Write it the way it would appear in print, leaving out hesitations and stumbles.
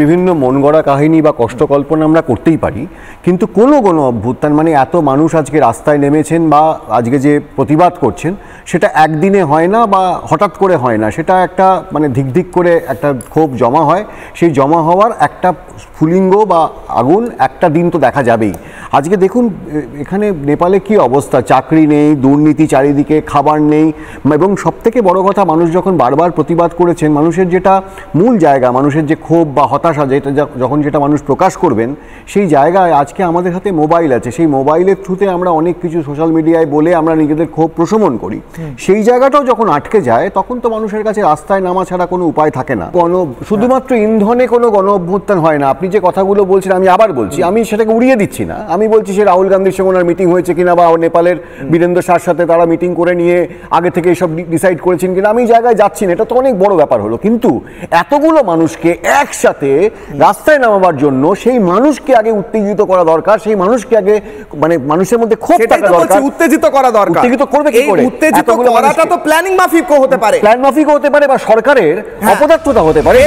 বিভিন্ন মন গড়া কাহিনী বা কষ্ট কল্পনা আমরা করতেই পারি, কিন্তু কোনো কোনো অভ্যুত্থান মানে এত মানুষ আজকে রাস্তায় নেমেছেন বা আজকে যে প্রতিবাদ করছেন সেটা একদিনে হয় না বা হঠাৎ করে হয় না, সেটা একটা মানে ধিক করে একটা ক্ষোভ জমা হয়। সেই জমা হওয়ার একটা স্ফুলিঙ্গ বা আগুন একটা দিন তো দেখা যাবেই। আজকে দেখুন এখানে নেপালে কি অবস্থা, চাকরি নেই, দুর্নীতি চারিদিকে, খাবার নেই, এবং সবথেকে বড় কথা মানুষ যখন বারবার প্রতিবাদ করেছেন, মানুষের যেটা মূল জায়গা, মানুষের যে ক্ষোভ বা হতাশা যেটা যখন যেটা মানুষ প্রকাশ করবেন, সেই জায়গায় আজকে আমাদের হাতে মোবাইল আছে। সেই মোবাইলের থ্রুতে আমরা অনেক কিছু সোশ্যাল মিডিয়ায় বলে আমরা নিজেদের ক্ষোভ প্রশমন করি। সেই জায়গাটাও যখন আটকে যায় তখন তো মানুষের কাছে রাস্তায় নামা ছাড়া কোনো উপায় থাকে না। শুধুমাত্র ইন্ধনে কোনো গণ অভ্যুত্থান হয় না। আপনি যে কথাগুলো বলছেন আমি আবার বলছি, আমি সেটাকে উড়িয়ে দিচ্ছি না। আমি বলছি সে রাহুল গান্ধীর সঙ্গে ওনার মিটিং হয়েছে কিনা বা নেপালের বীরেন্দ্র শাহর সাথে তারা মিটিং করে নিয়ে আগে থেকে এসব ডিসাইড করেছেন কিনা, আমি জায়গায় যাচ্ছি না, এটা তো অনেক বড় ব্যাপার হলো। কিন্তু এতগুলো মানুষকে একসাথে রাস্তায় নামাবার জন্য সেই মানুষকে আগে উত্তেজিত করা দরকার, সেই মানুষকে আগে মানে মানুষের মধ্যে ক্ষোভ থাকা দরকার, উত্তেজিত করা দরকার। উত্তেজিত করবে কি করে? উত্তেজিত করাটা তো প্ল্যানিং মাফিক হতে পারে, প্ল্যান মাফিক হতে পারে বা সরকারের অপদার্থতা হতে পারে।